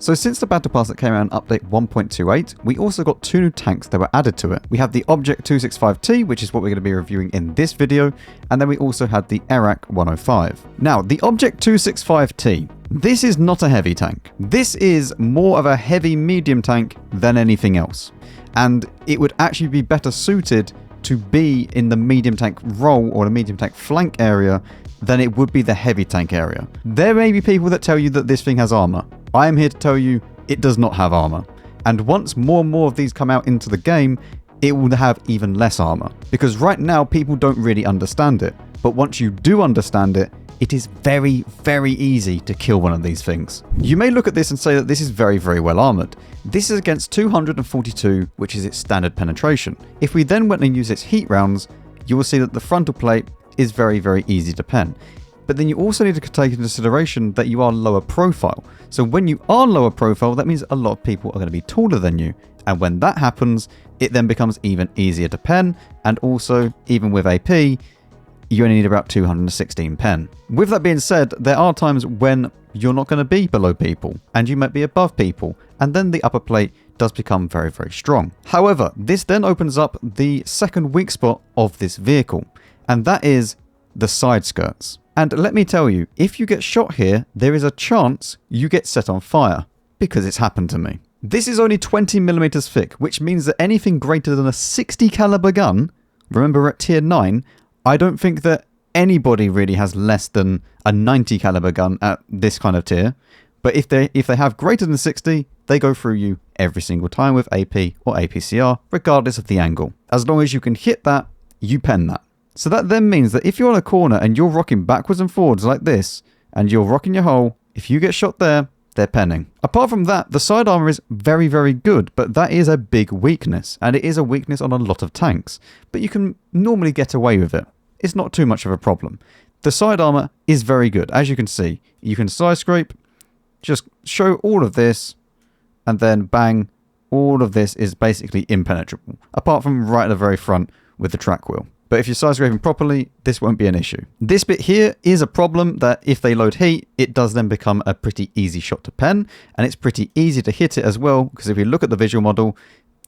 So since the Battle Pass that came out in Update 1.28, we also got 2 new tanks that were added to it. We have the Object 265T, which is what we're going to be reviewing in this video, and then we also had the Arak 105. Now, the Object 265T, this is not a heavy tank. This is more of a heavy medium tank than anything else. And it would actually be better suited to be in the medium tank role or the medium tank flank area than it would be the heavy tank area. There may be people that tell you that this thing has armor. I am here to tell you it does not have armor. And once more and more of these come out into the game, it will have even less armor. Because right now people don't really understand it. But once you do understand it, it is very, very easy to kill one of these things. You may look at this and say that this is very, very well armored. This is against 242, which is its standard penetration. If we then went and use its heat rounds, you will see that the frontal plate is very, very easy to pen. But then you also need to take into consideration that you are lower profile. So when you are lower profile, that means a lot of people are going to be taller than you. And when that happens, it then becomes even easier to pen. And also, even with AP, you only need about 216 pen. With that being said, there are times when you're not going to be below people and you might be above people. And then the upper plate does become very, very strong. However, this then opens up the second weak spot of this vehicle. And that is the side skirts. And let me tell you, if you get shot here, there is a chance you get set on fire, because it's happened to me. This is only 20mm thick, which means that anything greater than a 60 caliber gun, remember at tier 9, I don't think that anybody really has less than a 90 caliber gun at this kind of tier. But if they have greater than 60, they go through you every single time with AP or APCR, regardless of the angle. As long as you can hit that, you pen that. So that then means that if you're on a corner and you're rocking backwards and forwards like this, and you're rocking your hole, if you get shot there, they're penning. Apart from that, the side armor is very, very good, but that is a big weakness, and it is a weakness on a lot of tanks. But you can normally get away with it. It's not too much of a problem. The side armor is very good. As you can see, you can side scrape, just show all of this, and then bang, all of this is basically impenetrable, apart from right at the very front with the track wheel. But if you're side scraping properly, this won't be an issue. This bit here is a problem that if they load heat, it does then become a pretty easy shot to pen. And it's pretty easy to hit it as well, because if you look at the visual model,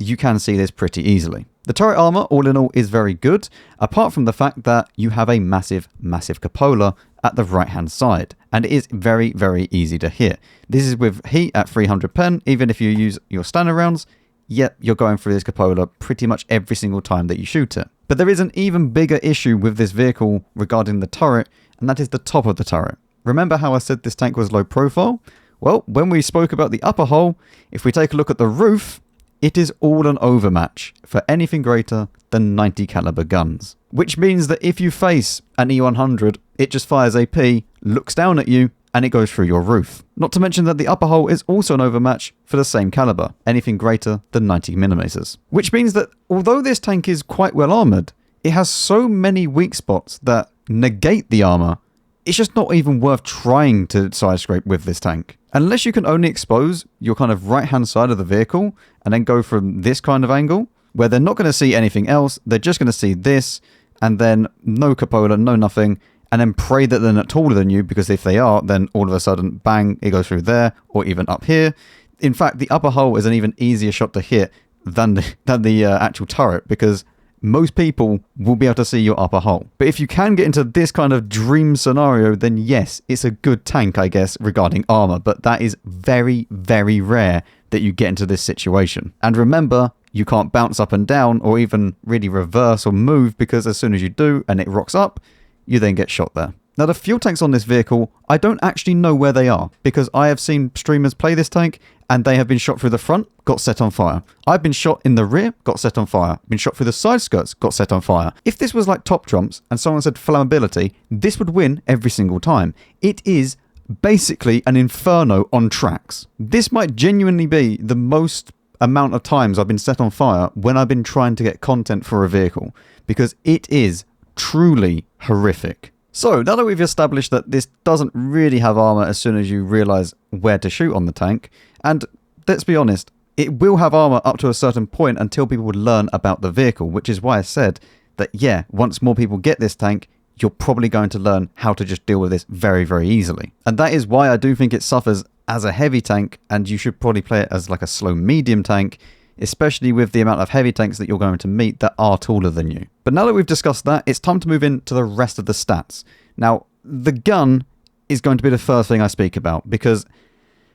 you can see this pretty easily. The turret armor, all in all, is very good, apart from the fact that you have a massive, massive cupola at the right-hand side. And it is very, very easy to hit. This is with heat at 300 pen, even if you use your standard rounds, yet you're going through this cupola pretty much every single time that you shoot it. But there is an even bigger issue with this vehicle regarding the turret, and that is the top of the turret. Remember how I said this tank was low profile? Well, when we spoke about the upper hull, if we take a look at the roof, it is all an overmatch for anything greater than 90 caliber guns. Which means that if you face an E100, it just fires AP, looks down at you, and it goes through your roof. Not to mention that the upper hull is also an overmatch for the same caliber, anything greater than 90mm. Which means that although this tank is quite well armoured, it has so many weak spots that negate the armour, it's just not even worth trying to side scrape with this tank. Unless you can only expose your kind of right hand side of the vehicle and then go from this kind of angle, where they're not going to see anything else, they're just going to see this, and then no cupola, no nothing, and then pray that they're not taller than you, because if they are, then all of a sudden, bang, it goes through there, or even up here. In fact, the upper hull is an even easier shot to hit than the actual turret, because most people will be able to see your upper hull. But if you can get into this kind of dream scenario, then yes, it's a good tank, I guess, regarding armor, but that is very, very rare that you get into this situation. And remember, you can't bounce up and down, or even really reverse or move, because as soon as you do, and it rocks up, you then get shot there. Now the fuel tanks on this vehicle, I don't actually know where they are, because I have seen streamers play this tank and they have been shot through the front, got set on fire. I've been shot in the rear, got set on fire. Been shot through the side skirts, got set on fire. If this was like top trumps and someone said flammability, this would win every single time. It is basically an inferno on tracks. This might genuinely be the most amount of times I've been set on fire when I've been trying to get content for a vehicle, because it is truly horrific. So now that we've established that this doesn't really have armor as soon as you realize where to shoot on the tank, and let's be honest, it will have armor up to a certain point until people would learn about the vehicle, which is why I said that yeah, once more people get this tank, you're probably going to learn how to just deal with this very, very easily. And that is why I do think it suffers as a heavy tank, and you should probably play it as like a slow medium tank, especially with the amount of heavy tanks that you're going to meet that are taller than you. But now that we've discussed that, it's time to move into the rest of the stats. Now, the gun is going to be the first thing I speak about, because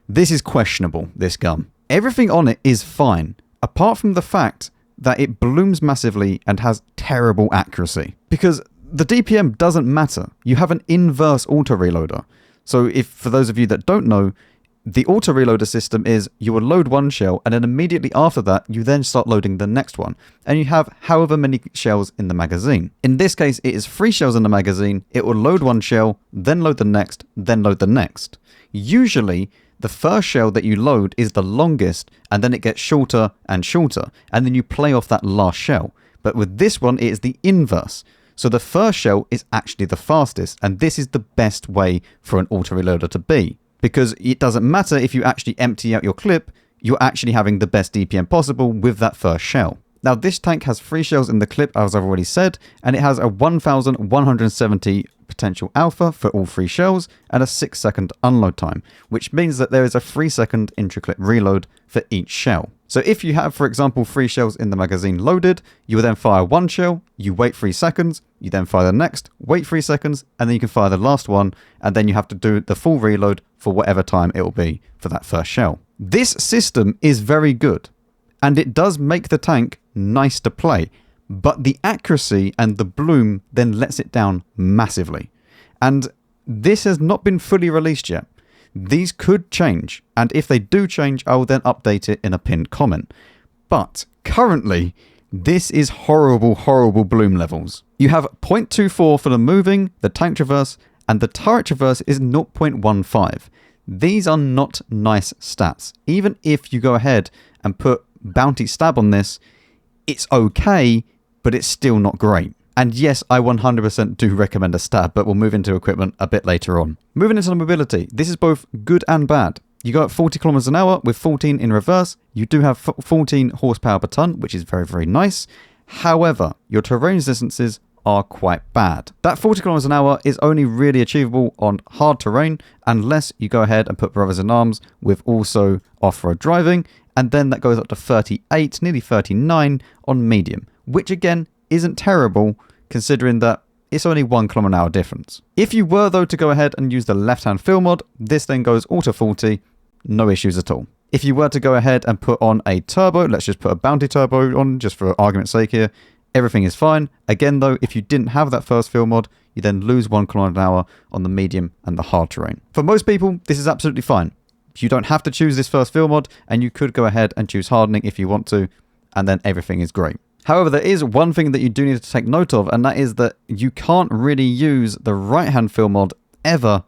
this is questionable, this gun. Everything on it is fine, apart from the fact that it blooms massively and has terrible accuracy. Because the DPM doesn't matter. You have an inverse auto-reloader. So if, for those of you that don't know, the auto-reloader system is you will load one shell, and then immediately after that, you then start loading the next one. And you have however many shells in the magazine. In this case, it is 3 shells in the magazine. It will load one shell, then load the next, then load the next. Usually, the first shell that you load is the longest, and then it gets shorter and shorter, and then you play off that last shell. But with this one, it is the inverse. So the first shell is actually the fastest, and this is the best way for an auto-reloader to be. Because it doesn't matter if you actually empty out your clip, you're actually having the best DPM possible with that first shell. Now, this tank has 3 shells in the clip, as I've already said, and it has a 1170 potential alpha for all 3 shells and a 6-second unload time, which means that there is a 3-second intra-clip reload for each shell. So if you have, for example, 3 shells in the magazine loaded, you will then fire 1 shell, you wait 3 seconds, you then fire the next, wait 3 seconds, and then you can fire the last one, and then you have to do the full reload for whatever time it will be for that first shell. This system is very good, and it does make the tank nice to play, but the accuracy and the bloom then lets it down massively. And this has not been fully released yet. These could change, and if they do change, I will then update it in a pinned comment. But currently, this is horrible, horrible bloom levels. You have 0.24 for the moving, the tank traverse, and the turret traverse is 0.15. These are not nice stats. Even if you go ahead and put bounty stab on this, it's okay, but it's still not great. And yes, I 100% do recommend a stab, but we'll move into equipment a bit later on. Moving into the mobility, this is both good and bad. You go at 40 kilometers an hour with 14 in reverse. You do have 14 horsepower per ton, which is very, very nice. However, your terrain distances are quite bad. That 40 kilometers an hour is only really achievable on hard terrain unless you go ahead and put brothers in arms with also off-road driving, and then that goes up to 38, nearly 39 on medium, which again isn't terrible considering that it's only 1 kilometer an hour difference. If you were though to go ahead and use the left-hand fill mod, this then goes auto 40, no issues at all. If you were to go ahead and put on a turbo, let's just put a bounty turbo on just for argument's sake here, everything is fine. Again though, if you didn't have that first fill mod, you then lose 1 kilometer an hour on the medium and the hard terrain. For most people, this is absolutely fine. You don't have to choose this first fill mod, and you could go ahead and choose hardening if you want to, and then everything is great. However, there is one thing that you do need to take note of, and that is that you can't really use the right-hand fill mod ever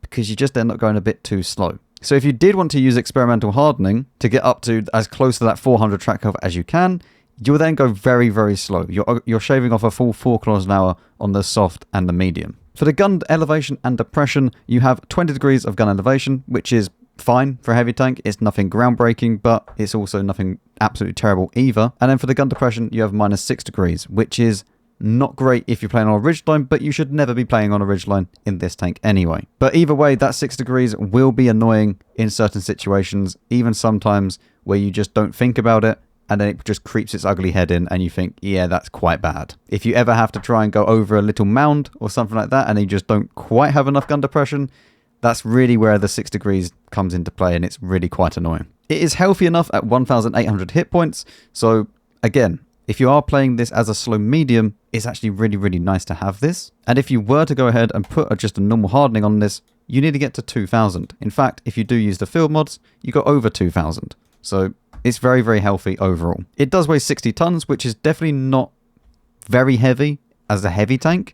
because you just end up going a bit too slow. So if you did want to use experimental hardening to get up to as close to that 400 track health as you can, you'll then go very, very slow. You're shaving off a full 4 kilometers an hour on the soft and the medium. For the gun elevation and depression, you have 20 degrees of gun elevation, which is fine for a heavy tank. It's nothing groundbreaking, but it's also nothing absolutely terrible either. And then for the gun depression, you have -6 degrees, which is not great if you're playing on a ridgeline, but you should never be playing on a ridgeline in this tank anyway. But either way, that 6 degrees will be annoying in certain situations, even sometimes where you just don't think about it, and then it just creeps its ugly head in, and you think, yeah, that's quite bad. If you ever have to try and go over a little mound or something like that, and you just don't quite have enough gun depression, that's really where the 6 degrees comes into play, and it's really quite annoying. It is healthy enough at 1,800 hit points, so again, if you are playing this as a slow medium, it's actually really, really nice to have this. And if you were to go ahead and put just a normal hardening on this, you need to get to 2,000. In fact, if you do use the field mods, you go over 2,000. So it's very, very healthy overall. It does weigh 60 tons, which is definitely not very heavy as a heavy tank.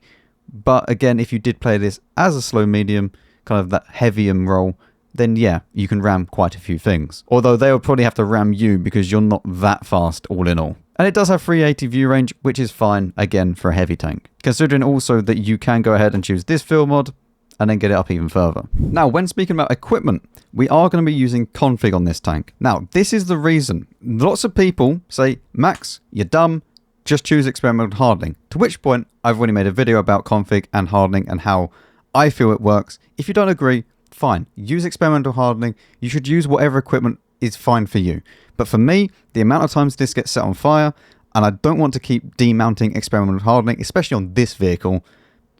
But again, if you did play this as a slow medium, kind of that heavier role, then yeah, you can ram quite a few things. Although they will probably have to ram you because you're not that fast all in all. And it does have 380 view range, which is fine, again, for a heavy tank. Considering also that you can go ahead and choose this fill mod and then get it up even further. Now, when speaking about equipment, we are going to be using config on this tank. Now, this is the reason. Lots of people say, Max, you're dumb, just choose experimental hardening. To which point, I've already made a video about config and hardening and how I feel it works. If you don't agree, fine. Use experimental hardening. You should use whatever equipment is fine for you. But for me, the amount of times this gets set on fire, and I don't want to keep demounting experimental hardening, especially on this vehicle,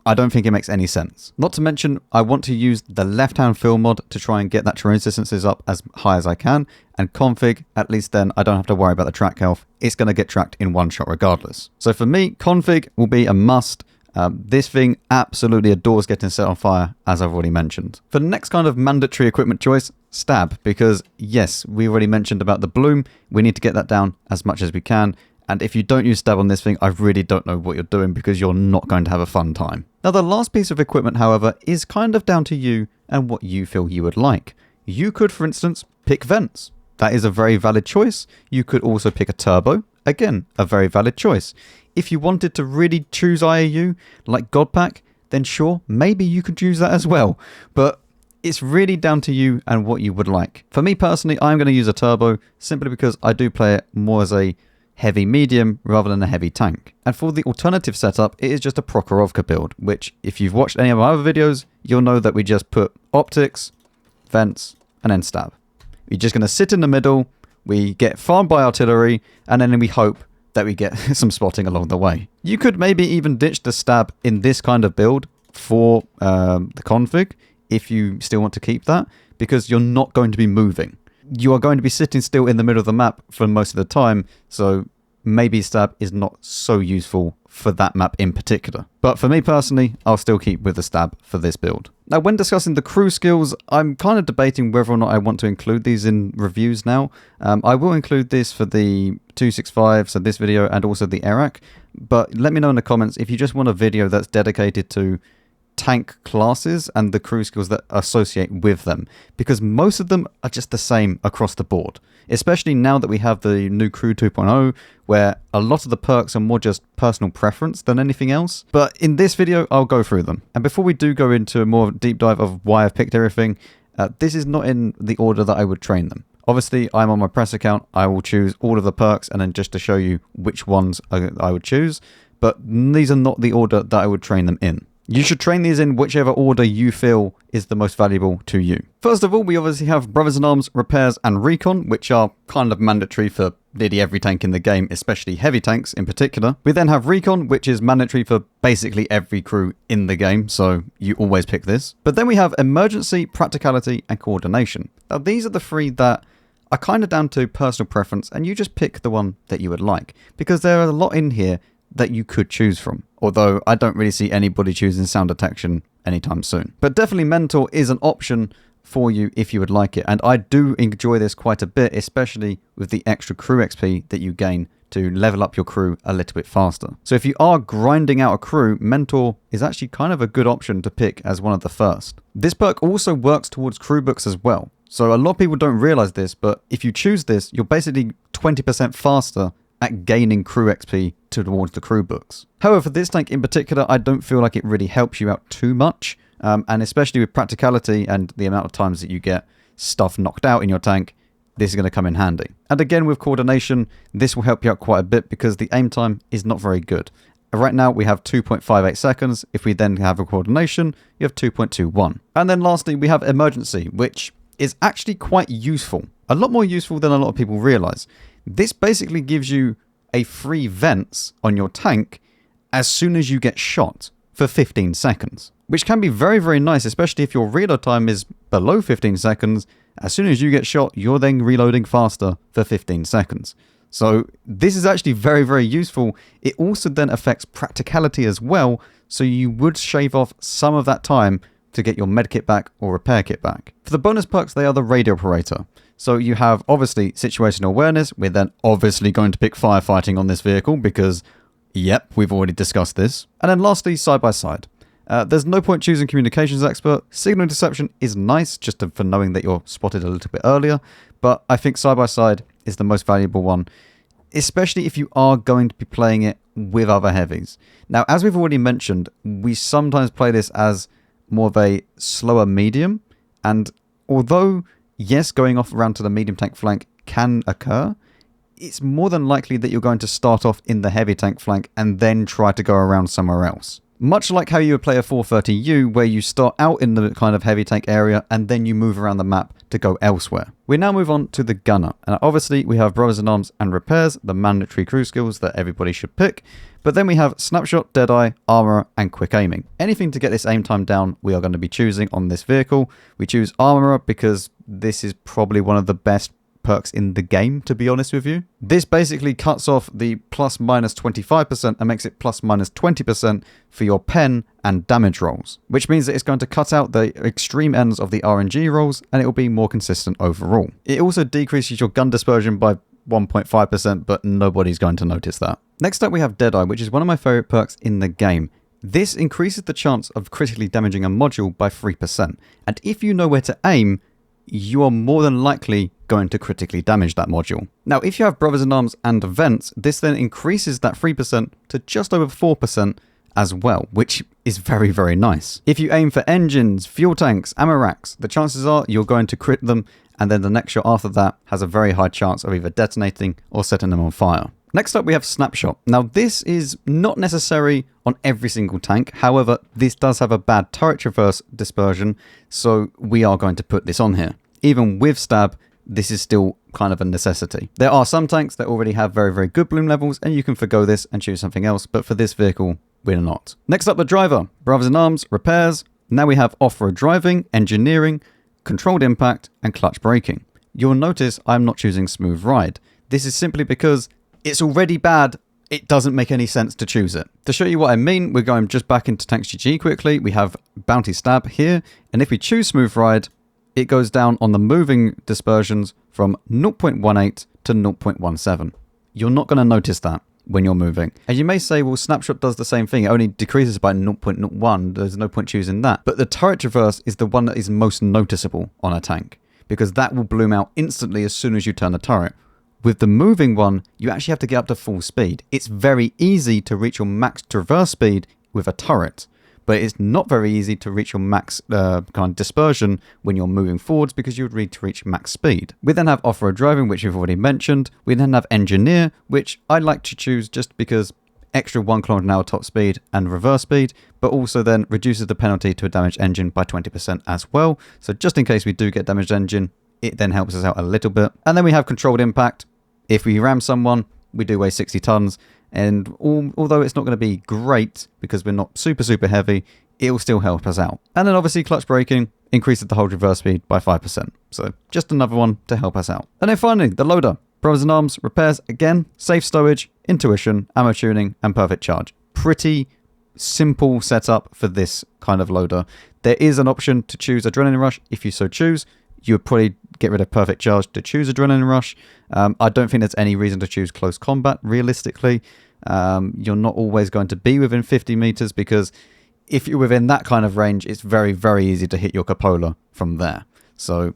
I don't think it makes any sense. Not to mention, I want to use the left-hand fill mod to try and get that terrain resistances up as high as I can, and config, at least then I don't have to worry about the track health. It's going to get tracked in one shot regardless. So for me, config will be a must. This thing absolutely adores getting set on fire, as I've already mentioned. For the next kind of mandatory equipment choice, stab, because yes, we already mentioned about the bloom. We need to get that down as much as we can. And if you don't use stab on this thing, I really don't know what you're doing, because you're not going to have a fun time. Now, the last piece of equipment, however, is kind of down to you and what you feel you would like. You could, for instance, pick vents. That is a very valid choice. You could also pick a turbo. Again, a very valid choice. If you wanted to really choose IAU, like Godpack, then sure, maybe you could choose that as well. But it's really down to you and what you would like. For me personally, I'm going to use a turbo simply because I do play it more as a heavy medium rather than a heavy tank. And for the alternative setup, it is just a Prokhorovka build, which if you've watched any of my other videos, you'll know that we just put optics, vents, and then stab. We're just going to sit in the middle, we get farmed by artillery, and then we hope that we get some spotting along the way. You could maybe even ditch the stab in this kind of build for the config, if you still want to keep that, because you're not going to be moving. You are going to be sitting still in the middle of the map for most of the time, so maybe stab is not so useful for that map in particular. But for me personally, I'll still keep with the stab for this build. Now, when discussing the crew skills, I'm kind of debating whether or not I want to include these in reviews now. I will include this for the 265, so this video, and also the Iraq. But let me know in the comments if you just want a video that's dedicated to tank classes and the crew skills that associate with them, because most of them are just the same across the board, especially now that we have the new crew 2.0, where a lot of the perks are more just personal preference than anything else. But in this video, I'll go through them. And before we do go into a more deep dive of why I've picked everything, this is not in the order that I would train them. Obviously, I'm on my press account. I will choose all of the perks and then just to show you which ones I would choose. But these are not the order that I would train them in. You should train these in whichever order you feel is the most valuable to you. First of all, we obviously have Brothers in Arms, Repairs, and Recon, which are kind of mandatory for nearly every tank in the game, especially heavy tanks in particular. We then have Recon, which is mandatory for basically every crew in the game, so you always pick this. But then we have Emergency, Practicality, and Coordination. Now, these are the three that are kind of down to personal preference, and you just pick the one that you would like, because there are a lot in here that you could choose from. Although I don't really see anybody choosing sound detection anytime soon. But definitely Mentor is an option for you if you would like it. And I do enjoy this quite a bit, especially with the extra crew XP that you gain to level up your crew a little bit faster. So if you are grinding out a crew, Mentor is actually kind of a good option to pick as one of the first. This perk also works towards crew books as well. So a lot of people don't realize this, but if you choose this, you're basically 20% faster at gaining crew XP towards the crew books. However, for this tank in particular, I don't feel like it really helps you out too much, and especially with practicality and the amount of times that you get stuff knocked out in your tank, this is going to come in handy. And again, with coordination, this will help you out quite a bit because the aim time is not very good. Right now, we have 2.58 seconds. If we then have a coordination, you have 2.21. And then lastly, we have emergency, which is actually quite useful. A lot more useful than a lot of people realize. This basically gives you a free vents on your tank as soon as you get shot for 15 seconds, which can be very, very nice, especially if your reload time is below 15 seconds. As soon as you get shot, you're then reloading faster for 15 seconds. So this is actually very, very useful. It also then affects practicality as well, so you would shave off some of that time to get your medkit back or repair kit back. For the bonus perks, they are the radio operator. So you have obviously situational awareness. We're then obviously going to pick firefighting on this vehicle because, yep, we've already discussed this. And then lastly, side by side. There's no point choosing communications expert. Signal interception is nice just for knowing that you're spotted a little bit earlier, but I think side by side is the most valuable one, especially if you are going to be playing it with other heavies. Now, as we've already mentioned, we sometimes play this as more of a slower medium, and although yes, going off around to the medium tank flank can occur, it's more than likely that you're going to start off in the heavy tank flank and then try to go around somewhere else. Much like how you would play a 430U, where you start out in the kind of heavy tank area and then you move around the map to go elsewhere. We now move on to the gunner. And obviously we have Brothers in Arms and Repairs, the mandatory crew skills that everybody should pick. But then we have Snapshot, Deadeye, Armour, and Quick Aiming. Anything to get this aim time down, we are going to be choosing on this vehicle. We choose Armourer because this is probably one of the best perks in the game, to be honest with you. This basically cuts off the plus minus 25% and makes it plus minus 20% for your pen and damage rolls, which means that it's going to cut out the extreme ends of the RNG rolls and it will be more consistent overall. It also decreases your gun dispersion by 1.5%, but nobody's going to notice that. Next up we have Deadeye, which is one of my favorite perks in the game. This increases the chance of critically damaging a module by 3%, and if you know where to aim, you are more than likely going to critically damage that module. Now, if you have Brothers in Arms and Vents, this then increases that 3% to just over 4% as well, which is very, very nice. If you aim for engines, fuel tanks, ammo racks, the chances are you're going to crit them, and then the next shot after that has a very high chance of either detonating or setting them on fire. Next up, we have Snapshot. Now, this is not necessary on every single tank. However, this does have a bad turret traverse dispersion, so we are going to put this on here. Even with Stab, this is still kind of a necessity. There are some tanks that already have very, very good bloom levels, and you can forgo this and choose something else, but for this vehicle, we're not. Next up, the driver. Brothers in Arms, Repairs. Now we have Off-Road Driving, Engineering, Controlled Impact, and Clutch Braking. You'll notice I'm not choosing Smooth Ride. This is simply because it's already bad. It doesn't make any sense to choose it. To show you what I mean, we're going just back into Tanks GG quickly. We have Bounty Stab here, and if we choose Smooth Ride, it goes down on the moving dispersions from 0.18 to 0.17. You're not going to notice that when you're moving. And you may say, well, Snapshot does the same thing. It only decreases by 0.01. There's no point choosing that. But the turret traverse is the one that is most noticeable on a tank, because that will bloom out instantly as soon as you turn the turret. With the moving one, you actually have to get up to full speed. It's very easy to reach your max traverse speed with a turret, but it's not very easy to reach your max kind of dispersion when you're moving forwards, because you would need to reach max speed. We then have Off-Road Driving, which we've already mentioned. We then have Engineer, which I like to choose just because extra 1 km/h top speed and reverse speed, but also then reduces the penalty to a damaged engine by 20% as well. So just in case we do get damaged engine, it then helps us out a little bit. And then we have Controlled Impact. If we ram someone, we do weigh 60 tons. And although it's not going to be great because we're not super heavy, it will still help us out. And then obviously Clutch Braking increases the hold reverse speed by 5%. So just another one to help us out. And then finally, the loader. Brothers in Arms, Repairs, again, safe stowage, intuition, ammo tuning, and perfect charge. Pretty simple setup for this kind of loader. There is an option to choose Adrenaline Rush if you so choose. You would probably get rid of perfect charge to choose Adrenaline Rush. I don't think there's any reason to choose close combat, realistically. You're not always going to be within 50 meters, because if you're within that kind of range, it's very, very easy to hit your cupola from there. So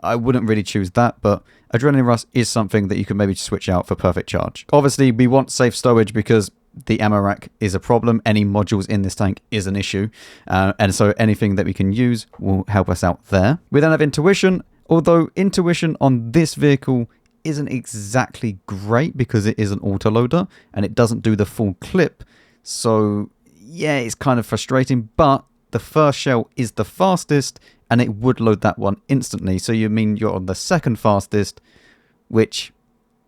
I wouldn't really choose that, but Adrenaline Rush is something that you can maybe switch out for perfect charge. Obviously, we want safe stowage because the ammo rack is a problem. Any modules in this tank is an issue. And so anything that we can use will help us out there. We then have Intuition, although Intuition on this vehicle isn't exactly great because it is an autoloader and it doesn't do the full clip. So yeah, it's kind of frustrating, but the first shell is the fastest and it would load that one instantly. So you mean you're on the second fastest, which,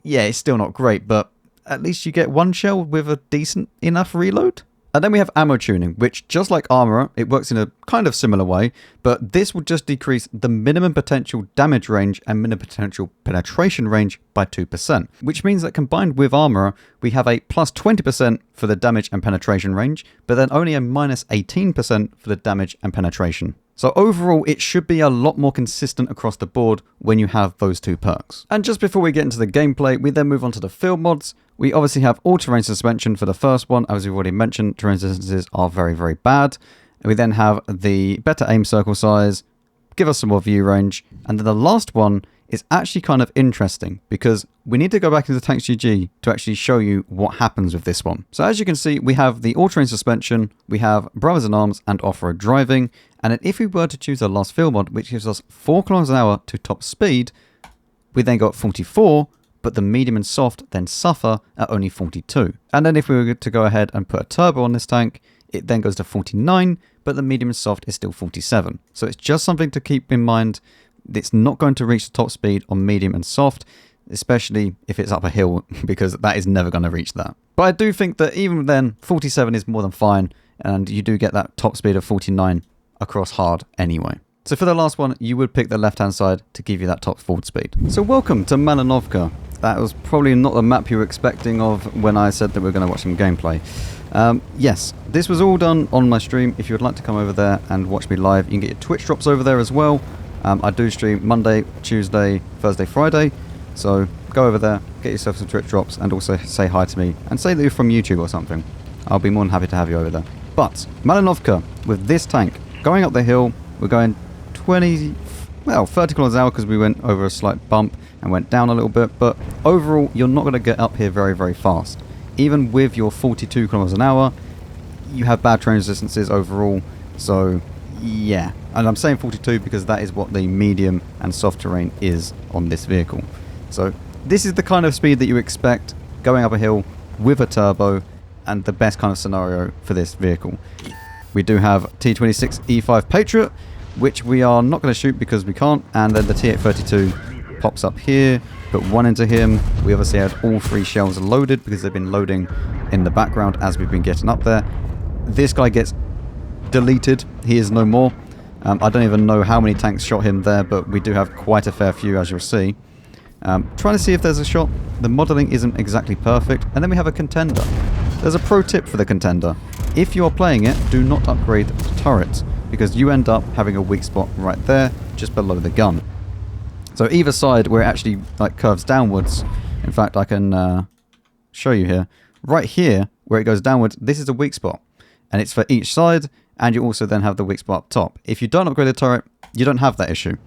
yeah, it's still not great, but at least you get one shell with a decent enough reload. And then we have ammo tuning, which, just like Armour, it works in a kind of similar way, but this will just decrease the minimum potential damage range and minimum potential penetration range by 2%, which means that combined with Armour, we have a plus 20% for the damage and penetration range, but then only a minus 18% for the damage and penetration. So overall, it should be a lot more consistent across the board when you have those two perks. And just before we get into the gameplay, we then move on to the field mods. We obviously have all-terrain suspension for the first one. As we've already mentioned, terrain distances are very, very bad. We then have the better aim circle size, give us some more view range. And then the last one is actually kind of interesting because we need to go back into Tanks GG to actually show you what happens with this one. So as you can see, we have the all-terrain suspension, we have Brothers in Arms and off-road driving. And then if we were to choose the last field mod, which gives us 4 km/h to top speed, we then got 44, but the medium and soft then suffer at only 42. And then if we were to go ahead and put a turbo on this tank, It then goes to 49, but the medium and soft is still 47. So it's just something to keep in mind. It's not going to reach the top speed on medium and soft, especially if it's up a hill, because that is never going to reach that. But I do think that even then, 47 is more than fine, and you do get that top speed of 49 across hard anyway. So for the last one, you would pick the left-hand side to give you that top forward speed. So welcome to Malinovka. That was probably not the map you were expecting of when I said that we were going to watch some gameplay. Yes, this was all done on my stream. If you would like to come over there and watch me live, you can get your Twitch drops over there as well. I do stream Monday, Tuesday, Thursday, Friday. So go over there, get yourself some Twitch drops, and also say hi to me and say that you're from YouTube or something. I'll be more than happy to have you over there. But Malinovka, with this tank, going up the hill, we're going 30 kilometers an hour because we went over a slight bump and went down a little bit, but overall you're not going to get up here very, very fast. Even with your 42 kilometers an hour, you have bad train resistances overall, so yeah. And I'm saying 42 because that is what the medium and soft terrain is on this vehicle. So this is the kind of speed that you expect going up a hill with a turbo, and the best kind of scenario for this vehicle. We do have T26 E5 Patriot, which we are not going to shoot because we can't, and then the T832 pops up here, put one into him. We obviously had all 3 shells loaded because they've been loading in the background as we've been getting up there. This guy gets deleted, he is no more. I don't even know how many tanks shot him there, but we do have quite a fair few, as you'll see. Trying to see if there's a shot. The modelling isn't exactly perfect. And then we have a contender. There's a pro tip for the contender. If you are playing it, do not upgrade the turret, because you end up having a weak spot right there, just below the gun. So either side, where it actually like curves downwards, in fact I can show you here, right here where it goes downwards, this is a weak spot, and it's for each side, and you also then have the weak spot up top. If you don't upgrade the turret, you don't have that issue.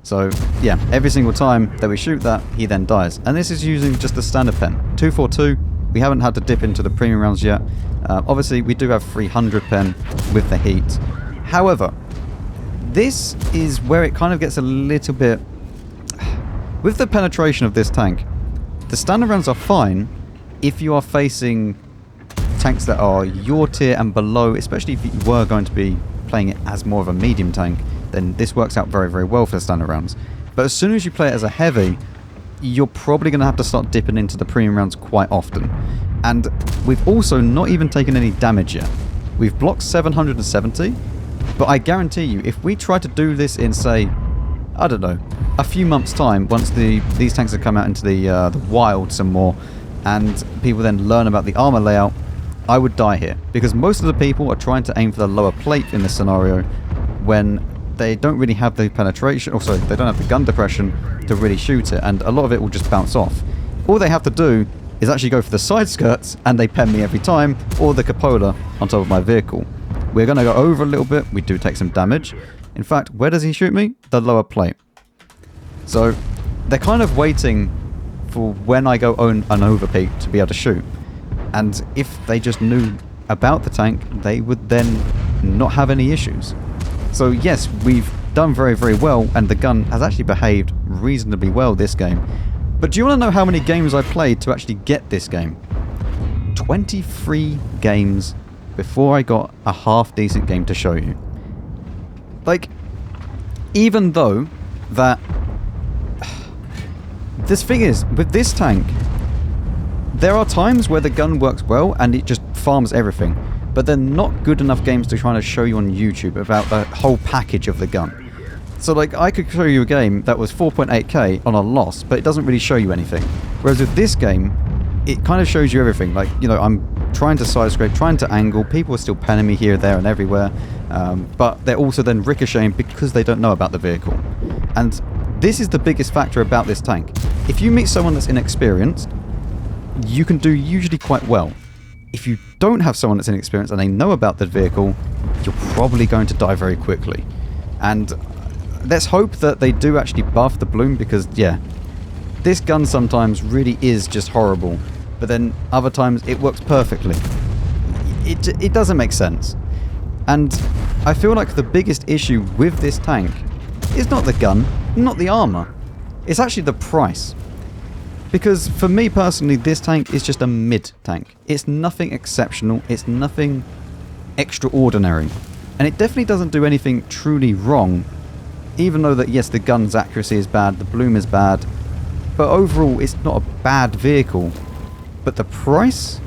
So yeah, every single time that we shoot that, he then dies. And this is using just the standard pen, 242. We haven't had to dip into the premium rounds yet. Obviously we do have 300 pen with the heat. However, this is where it kind of gets a little bit... With the penetration of this tank, the standard rounds are fine if you are facing tanks that are your tier and below, especially if you were going to be playing it as more of a medium tank, then this works out very, very well for the standard rounds. But as soon as you play it as a heavy, you're probably going to have to start dipping into the premium rounds quite often. And we've also not even taken any damage yet. We've blocked 770, but I guarantee you, if we try to do this in, say, I don't know, a few months' time, once these tanks have come out into the wild some more, and people then learn about the armor layout, I would die here. Because most of the people are trying to aim for the lower plate in this scenario when they don't really have the penetration, or sorry, they don't have the gun depression to really shoot it, and a lot of it will just bounce off. All they have to do is actually go for the side skirts, and they pen me every time, or the cupola on top of my vehicle. We're going to go over a little bit. We do take some damage. In fact, where does he shoot me? The lower plate. So they're kind of waiting for when I go on an overpeak to be able to shoot. And if they just knew about the tank, they would then not have any issues. So yes, we've done very, very well, and the gun has actually behaved reasonably well this game. But do you want to know how many games I played to actually get this game? 23 games before I got a half-decent game to show you. Like, even though that... This thing is, with this tank, there are times where the gun works well and it just farms everything. But they're not good enough games to try to show you on YouTube about the whole package of the gun. So like, I could show you a game that was 4.8k on a loss, but it doesn't really show you anything. Whereas with this game, it kind of shows you everything. Like, you know, I'm trying to side scrape, trying to angle, people are still penning me here, there and everywhere. But they're also then ricocheting because they don't know about the vehicle. And this is the biggest factor about this tank. If you meet someone that's inexperienced, you can do usually quite well. If you don't have someone that's inexperienced and they know about the vehicle, you're probably going to die very quickly. And let's hope that they do actually buff the bloom, because, yeah, this gun sometimes really is just horrible. But then other times it works perfectly. It doesn't make sense. And I feel like the biggest issue with this tank is not the gun, not the armor. It's actually the price. Because for me personally, this tank is just a mid tank. It's nothing exceptional. It's nothing extraordinary. And it definitely doesn't do anything truly wrong, even though that, yes, the gun's accuracy is bad, the bloom is bad, but overall it's not a bad vehicle. But the price,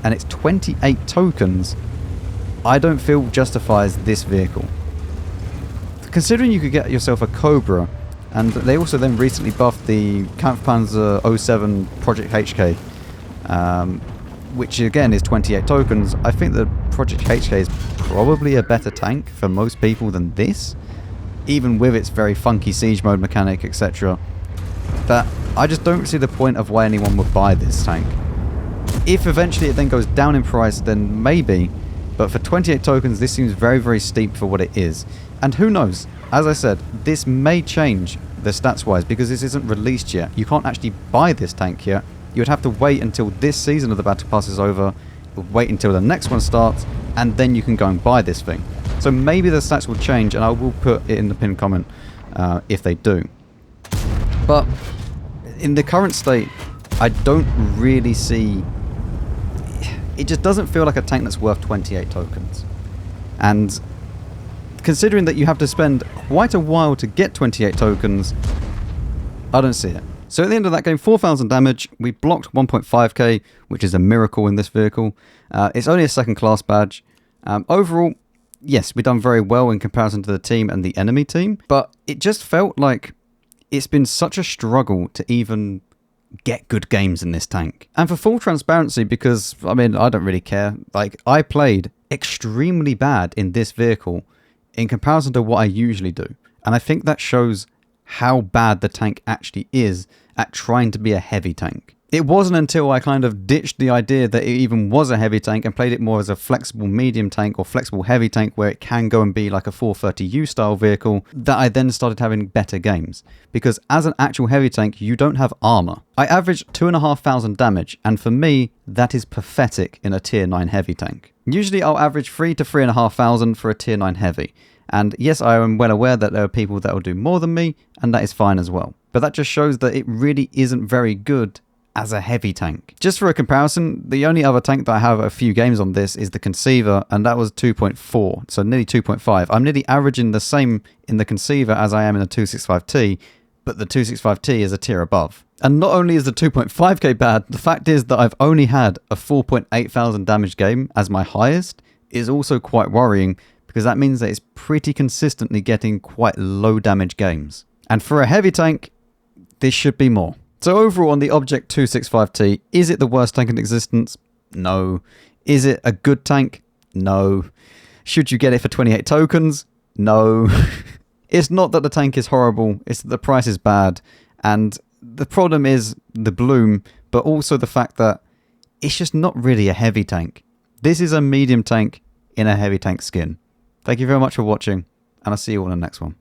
and it's 28 tokens, I don't feel justifies this vehicle. Considering you could get yourself a Cobra, and they also then recently buffed the Kampfpanzer 07 Project HK, which again is 28 tokens. I think the Project HK is probably a better tank for most people than this, even with its very funky siege mode mechanic, etc. That I just don't see the point of why anyone would buy this tank. If eventually it then goes down in price, then maybe, but for 28 tokens this seems very, very steep for what it is. And who knows, as I said, this may change the stats wise because this isn't released yet. You can't actually buy this tank yet. You would have to wait until this season of the Battle Pass is over, wait until the next one starts, and then you can go and buy this thing. So maybe the stats will change, and I will put it in the pinned comment if they do. But in the current state, I don't really see... It just doesn't feel like a tank that's worth 28 tokens. And considering that you have to spend quite a while to get 28 tokens, I don't see it. So at the end of that game, 4,000 damage, we blocked 1.5k, which is a miracle in this vehicle. It's only a second class badge. Overall, yes, we've done very well in comparison to the team and the enemy team, but it just felt like it's been such a struggle to even get good games in this tank. And for full transparency, because, I mean, I don't really care, like, I played extremely bad in this vehicle in comparison to what I usually do. And I think that shows how bad the tank actually is at trying to be a heavy tank. It wasn't until I kind of ditched the idea that it even was a heavy tank and played it more as a flexible medium tank or flexible heavy tank where it can go and be like a 430U style vehicle that I then started having better games. Because as an actual heavy tank, you don't have armor. I averaged 2,500 damage, and for me, that is pathetic in a tier 9 heavy tank. Usually I'll average 3 to 3,500 for a tier 9 heavy. And yes, I am well aware that there are people that will do more than me, and that is fine as well. But that just shows that it really isn't very good as a heavy tank. Just for a comparison, the only other tank that I have a few games on this is the Conceiver, and that was 2.4, so nearly 2.5. I'm nearly averaging the same in the Conceiver as I am in the 265T, but the 265T is a tier above. And not only is the 2.5k bad, the fact is that I've only had a 4,800 damage game as my highest is also quite worrying, because that means that it's pretty consistently getting quite low damage games. And for a heavy tank, this should be more. So overall on the Object 265T, is it the worst tank in existence? No. Is it a good tank? No. Should you get it for 28 tokens? No. It's not that the tank is horrible, it's that the price is bad. And the problem is the bloom, but also the fact that it's just not really a heavy tank. This is a medium tank in a heavy tank skin. Thank you very much for watching, and I'll see you all in the next one.